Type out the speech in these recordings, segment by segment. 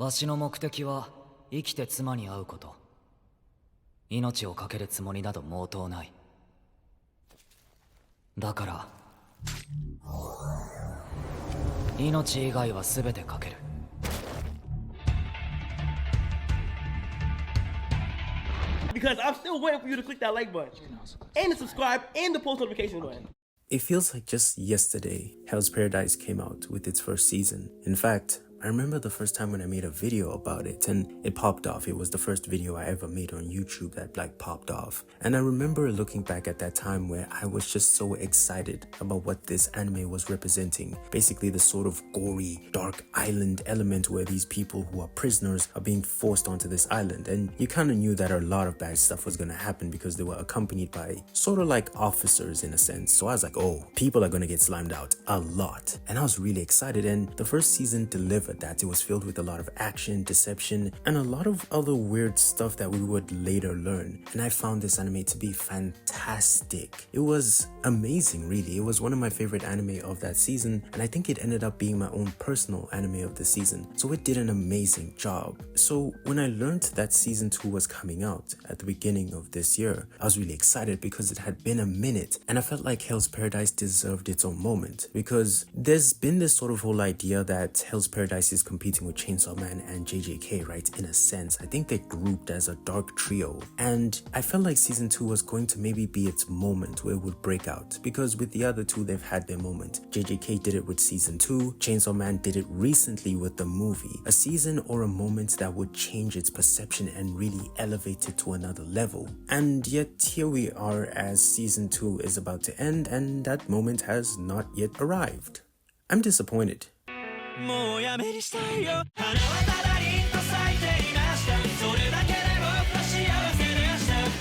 わしの目的は生きて妻に会うこと。命を懸けるつもりなど毛頭ない。だから命以外は全て懸ける。Because I'm still waiting for you to click that like button and the subscribe and the post notification button. It feels like just yesterday, Hell's Paradise came out with its first season. In fact, I remember the first time when I made a video about it and it popped off. It was the first video I ever made on YouTube that popped off. And I remember looking back at that time where I was just so excited about what this anime was representing. Basically the sort of gory, dark island element where these people who are prisoners are being forced onto this island. And you kind of knew that a lot of bad stuff was going to happen because they were accompanied by sort of like officers in a sense. So I was like, oh, people are going to get slimed out a lot. And I was really excited, and the first season delivered that. It was filled with a lot of action, deception, and a lot of other weird stuff that we would later learn. And I found this anime to be fantastic. It was amazing, really. It was one of my favorite anime of that season, and I think it ended up being my own personal anime of the season. So it did an amazing job. So when I learned that season 2 was coming out at the beginning of this year, I was really excited because it had been a minute, and I felt like Hell's Paradise deserved its own moment, because there's been this sort of whole idea that Hell's Paradise is competing with Chainsaw Man and JJK, right? In a sense, I think they're grouped as a dark trio, and I felt like season 2 was going to maybe be its moment where it would break out, because with the other two, they've had their moment. JJK did it with season 2, Chainsaw Man did it recently with the movie. A season or a moment that would change its perception and really elevate it to another level. And yet here we are as season 2 is about to end and that moment has not yet arrived. I'm disappointed.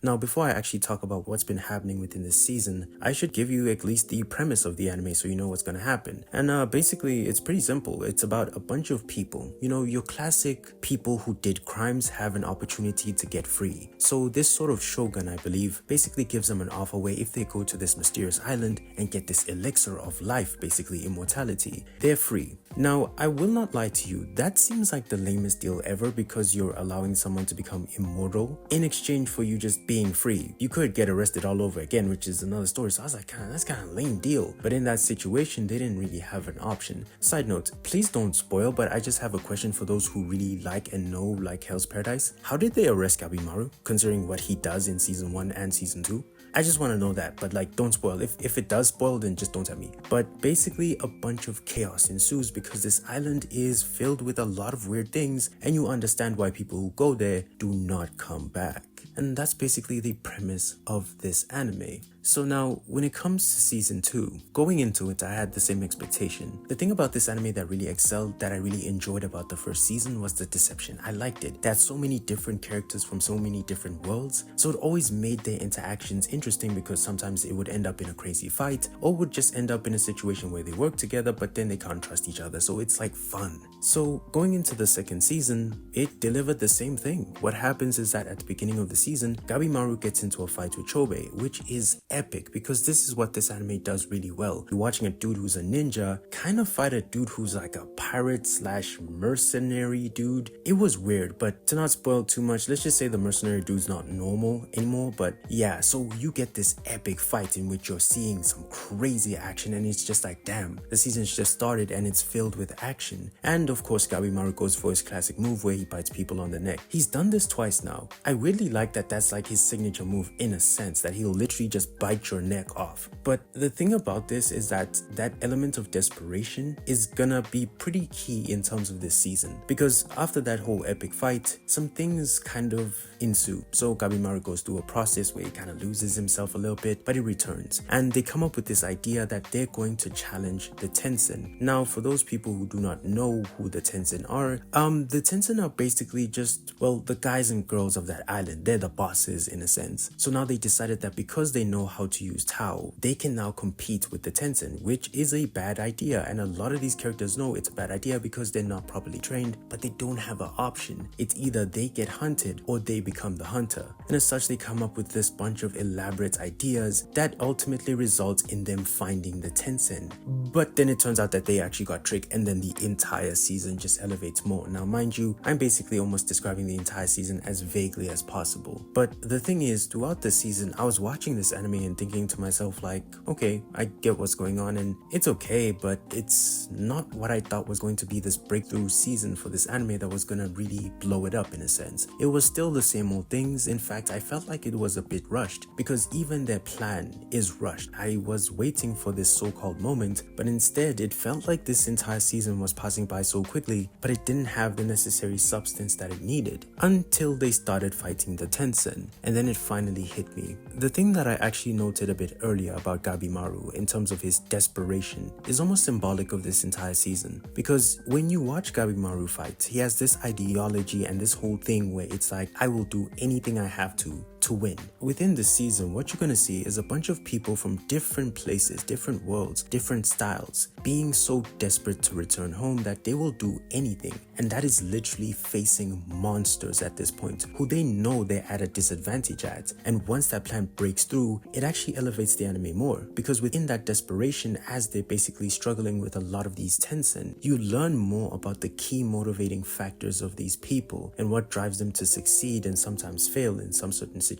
Now, before I actually talk about what's been happening within this season, I should give you at least the premise of the anime so you know what's gonna happen. And basically, it's pretty simple. It's about a bunch of people. You know, your classic people who did crimes have an opportunity to get free. So this sort of shogun, I believe, basically gives them an offer where if they go to this mysterious island and get this elixir of life, basically immortality, they're free. Now, I will not lie to you, that seems like the lamest deal ever, because you're allowing someone to become immortal in exchange for you just being free. You could get arrested all over again, which is another story. So I was like, that's kind of a lame deal. But in that situation, they didn't really have an option. Side note, please don't spoil, but I just have a question for those who really like and know like Hell's Paradise. How did they arrest Gabimaru, considering what he does in season 1 and season 2? I just want to know that, but like, don't spoil. If it does spoil, then just don't tell me. But basically a bunch of chaos ensues because this island is filled with a lot of weird things, and you understand why people who go there do not come back. And that's basically the premise of this anime. So now, when it comes to season 2, going into it, I had the same expectation. The thing about this anime that really excelled, that I really enjoyed about the first season, was the deception. I liked it. They had so many different characters from so many different worlds, so it always made their interactions interesting, because sometimes it would end up in a crazy fight, or would just end up in a situation where they work together, but then they can't trust each other, so it's like fun. So going into the second season, it delivered the same thing. What happens is that at the beginning of the season, Gabimaru gets into a fight with Chobe, which is epic, because this is what this anime does really well. You're watching a dude who's a ninja kind of fight a dude who's like a pirate slash mercenary dude. It was weird, but to not spoil too much, let's just say the mercenary dude's not normal anymore. But yeah, so you get this epic fight in which you're seeing some crazy action, and it's just like, damn, the season's just started and it's filled with action. And of course, Gabimaru goes for his classic move where he bites people on the neck. He's done this twice now. I weirdly like that that's like his signature move, in a sense, that he'll literally just bite your neck off. But the thing about this is that that element of desperation is gonna be pretty key in terms of this season, because after that whole epic fight, some things kind of ensue. So Gabimaru goes through a process where he kind of loses himself a little bit, but he returns, and they come up with this idea that they're going to challenge the Tensen. Now, for those people who do not know who the Tensen are, the Tensen are basically just, well, the guys and girls of that island. They're the bosses in a sense. So now they decided that because they know how to use Tao, they can now compete with the Tencent, which is a bad idea. And a lot of these characters know it's a bad idea because they're not properly trained, but they don't have an option. It's either they get hunted or they become the hunter. And as such, they come up with this bunch of elaborate ideas that ultimately results in them finding the Tencent. But then it turns out that they actually got tricked, and then the entire season just elevates more. Now, mind you, I'm basically almost describing the entire season as vaguely as possible. But the thing is, throughout the season, I was watching this anime and thinking to myself like, okay, I get what's going on and it's okay, but it's not what I thought was going to be this breakthrough season for this anime that was gonna really blow it up in a sense. It was still the same old things. In fact, I felt like it was a bit rushed because even their plan is rushed. I was waiting for this so-called moment, but instead it felt like this entire season was passing by so quickly, but it didn't have the necessary substance that it needed until they started fighting the Tencent, and then it finally hit me. The thing that I actually noted a bit earlier about Gabimaru in terms of his desperation is almost symbolic of this entire season, because when you watch Gabimaru fight, he has this ideology and this whole thing where it's like, I will do anything I have to win. Within the season, what you're gonna see is a bunch of people from different places, different worlds, different styles, being so desperate to return home that they will do anything. And that is literally facing monsters at this point, who they know they're at a disadvantage at. And once that plan breaks through, it actually elevates the anime more, because within that desperation, as they're basically struggling with a lot of these Tencent, you learn more about the key motivating factors of these people and what drives them to succeed and sometimes fail in some certain situations.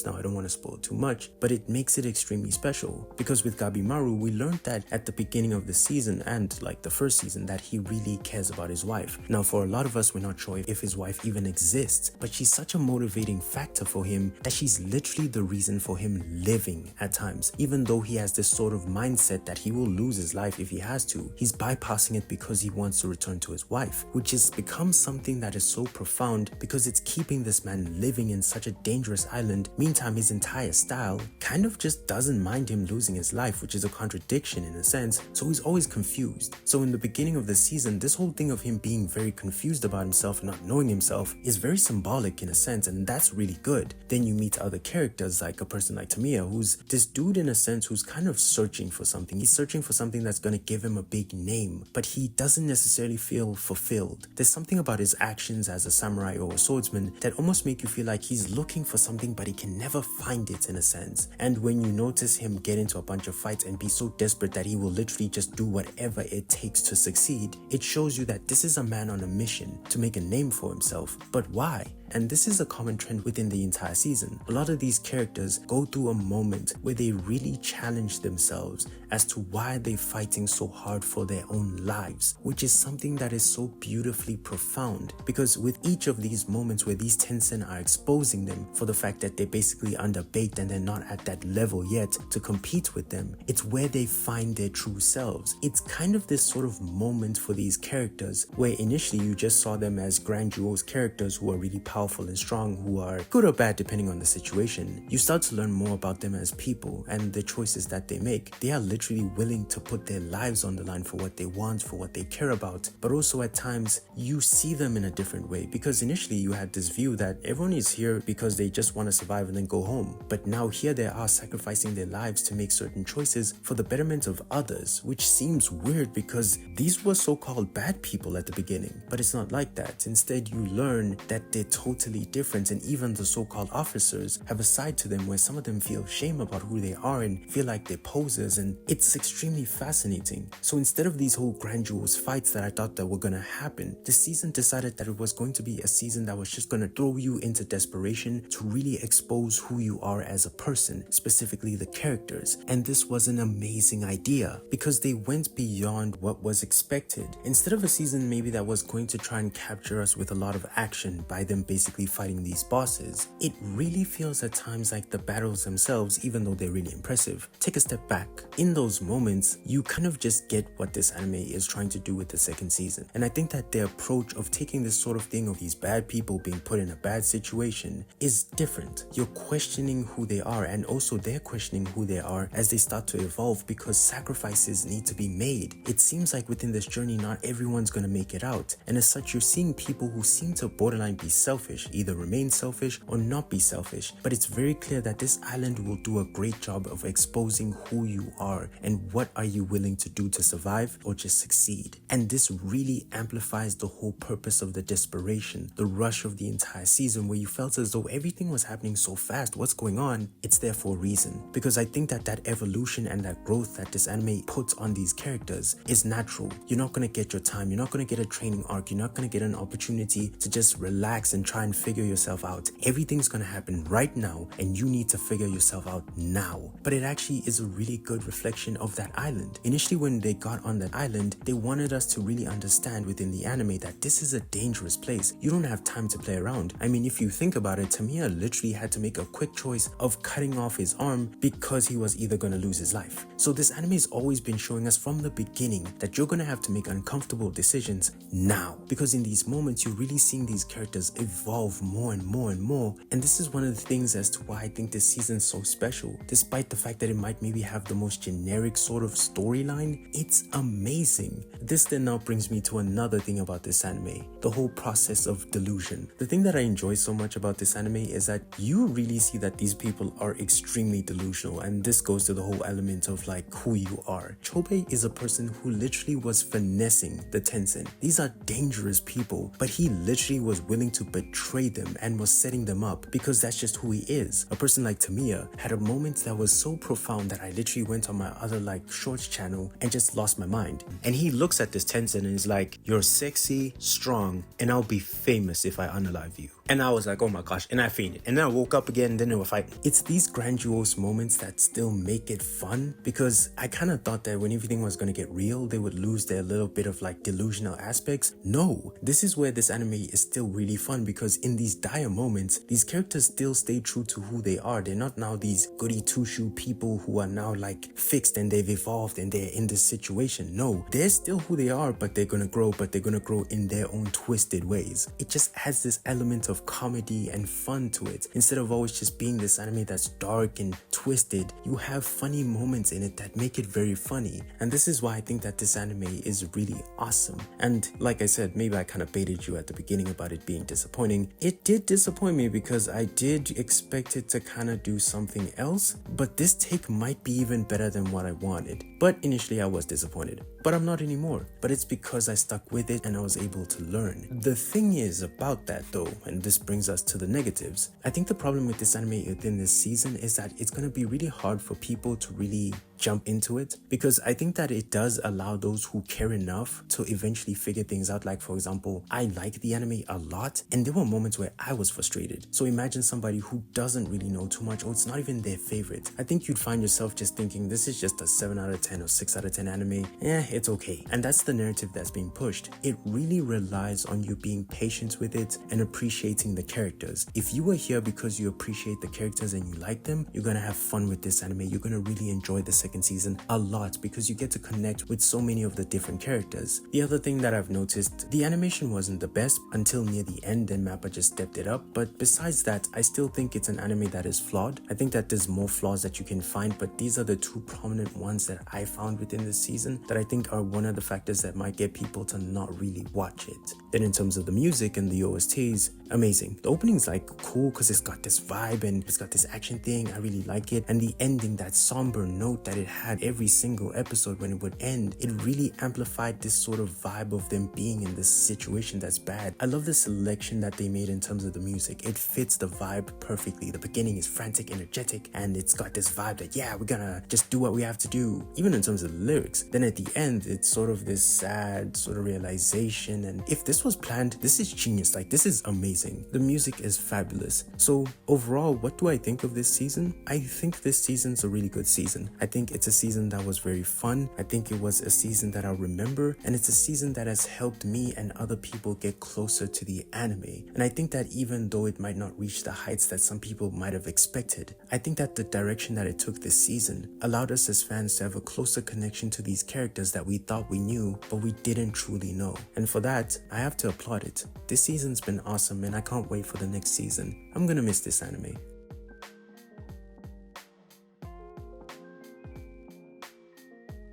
Now, I don't want to spoil too much, but it makes it extremely special, because with Gabimaru, we learned that at the beginning of the season and like the first season that he really cares about his wife. Now, for a lot of us, we're not sure if his wife even exists, but she's such a motivating factor for him that she's literally the reason for him living at times. Even though he has this sort of mindset that he will lose his life if he has to, he's bypassing it because he wants to return to his wife, which has become something that is so profound because it's keeping this man living in such a dangerous island. Meantime, his entire style kind of just doesn't mind him losing his life, which is a contradiction in a sense, so he's always confused. So in the beginning of the season, this whole thing of him being very confused about himself and not knowing himself is very symbolic in a sense, and that's really good. Then you meet other characters like a person like Tamiya, who's this dude in a sense who's kind of searching for something. He's searching for something that's going to give him a big name, but he doesn't necessarily feel fulfilled. There's something about his actions as a samurai or a swordsman that almost make you feel like he's looking for something, but he can never find it in a sense. And when you notice him get into a bunch of fights and be so desperate that he will literally just do whatever it takes to succeed, it shows you that this is a man on a mission to make a name for himself. But why? And this is a common trend within the entire season. A lot of these characters go through a moment where they really challenge themselves as to why they're fighting so hard for their own lives, which is something that is so beautifully profound, because with each of these moments where these Tencent are exposing them for the fact that they're basically underbaked and they're not at that level yet to compete with them, it's where they find their true selves. It's kind of this sort of moment for these characters where initially you just saw them as grandiose characters who are really powerful and strong, who are good or bad depending on the situation. You start to learn more about them as people and the choices that they make. They are literally willing to put their lives on the line for what they want, for what they care about, but also at times you see them in a different way, because initially you had this view that everyone is here because they just want to survive and then go home, but now here they are sacrificing their lives to make certain choices for the betterment of others, which seems weird because these were so-called bad people at the beginning, but it's not like that. Instead, you learn that they're totally different, and even the so-called officers have a side to them where some of them feel shame about who they are and feel like they're posers, and it's extremely fascinating. So instead of these whole grandiose fights that I thought that were gonna happen, the season decided that it was going to be a season that was just gonna throw you into desperation to really expose who you are as a person, specifically the characters. And this was an amazing idea because they went beyond what was expected. Instead of a season maybe that was going to try and capture us with a lot of action by them basically fighting these bosses, it really feels at times like the battles themselves, even though they're really impressive, take a step back. In those moments, you kind of just get what this anime is trying to do with the second season. And I think that their approach of taking this sort of thing of these bad people being put in a bad situation is different. You're questioning who they are, and also they're questioning who they are as they start to evolve, because sacrifices need to be made. It seems like within this journey, not everyone's gonna make it out, and as such, you're seeing people who seem to borderline be selfish selfish, either remain selfish or not be selfish. But it's very clear that this island will do a great job of exposing who you are and what are you willing to do to survive or just succeed. And this really amplifies the whole purpose of the desperation, the rush of the entire season, where you felt as though everything was happening so fast. What's going on? It's there for a reason. Because I think that that evolution and that growth that this anime puts on these characters is natural. You're not going to get your time. You're not going to get a training arc. You're not going to get an opportunity to just relax and try and figure yourself out. Everything's going to happen right now, and you need to figure yourself out now. But it actually is a really good reflection of that island. Initially, when they got on that island, they wanted us to really understand within the anime that this is a dangerous place. You don't have time to play around. I mean, if you think about it, Tamiya literally had to make a quick choice of cutting off his arm because he was either going to lose his life. So this anime has always been showing us from the beginning that you're going to have to make uncomfortable decisions now, because in these moments you're really seeing these characters evolve more and more and more. And this is one of the things as to why I think this season's so special. Despite the fact that it might maybe have the most generic sort of storyline, it's amazing. This then now brings me to another thing about this anime, the whole process of delusion. The thing that I enjoy so much about this anime is that you really see that these people are extremely delusional, and this goes to the whole element of like who you are. Chobei is a person who literally was finessing the Tencent. These are dangerous people, but he literally was willing to betray them and was setting them up because that's just who he is. A person like Tamiya had a moment that was so profound that I literally went on my other like shorts channel and just lost my mind. And he looks at this Tencent and is like, you're sexy, strong, and I'll be famous if I unalive you. And I was like, oh my gosh, and I fainted. And then I woke up again, and then they were fighting. It's these grandiose moments that still make it fun, because I kind of thought that when everything was going to get real, they would lose their little bit of like delusional aspects. No, this is where this anime is still really fun, because in these dire moments, these characters still stay true to who they are. They're not now these goody two-shoe people who are now like fixed and they've evolved and they're in this situation. No, they're still who they are, but they're going to grow, in their own twisted ways. It just has this element of comedy and fun to it. Instead of always just being this anime that's dark and twisted, you have funny moments in it that make it very funny. And this is why I think that this anime is really awesome. And like I said, maybe I kind of baited you at the beginning about it being disappointing. It did disappoint me because I did expect it to kind of do something else, but this take might be even better than what I wanted. But initially I was disappointed, but I'm not anymore. But it's because I stuck with it and I was able to learn. The thing is about that though, and this brings us to the negatives. I think the problem with this anime within this season is that it's going to be really hard for people to really jump into it, because I think that it does allow those who care enough to eventually figure things out. Like for example, I like the anime a lot and there were moments where I was frustrated. So imagine somebody who doesn't really know too much, or it's not even their favorite. I think you'd find yourself just thinking this is just a 7 out of 10 or 6 out of 10 anime. It's okay. And that's the narrative that's being pushed. It really relies on you being patient with it and appreciating the characters. If you are here because you appreciate the characters and you like them, you're gonna have fun with this anime. You're gonna really enjoy the second season a lot because you get to connect with so many of the different characters. The other thing that I've noticed, the animation wasn't the best until near the end, and Mappa just stepped it up. But besides that, I still think it's an anime that is flawed. I think that there's more flaws that you can find, but these are the two prominent ones that I found within this season that I think are one of the factors that might get people to not really watch it. Then in terms of the music and the OSTs, amazing. The opening's like cool because it's got this vibe and it's got this action thing. I really like it. And the ending, that somber note that it had every single episode when it would end, it really amplified this sort of vibe of them being in this situation that's bad. I love the selection that they made in terms of the music. It fits the vibe perfectly. The beginning is frantic, energetic, and it's got this vibe that, yeah, we're gonna just do what we have to do, even in terms of the lyrics. Then at the end, it's sort of this sad sort of realization. And if this was planned, this is genius. Like, this is amazing. The music is fabulous. So overall, what do I think of this season? I think this season's a really good season. I think it's a season that was very fun. I think it was a season that I'll remember, and it's a season that has helped me and other people get closer to the anime. And I think that even though it might not reach the heights that some people might have expected, I think that the direction that it took this season allowed us as fans to have a closer connection to these characters that we thought we knew, but we didn't truly know. And for that, I have to applaud it. This season's been awesome, and I can't wait for the next season. I'm gonna miss this anime.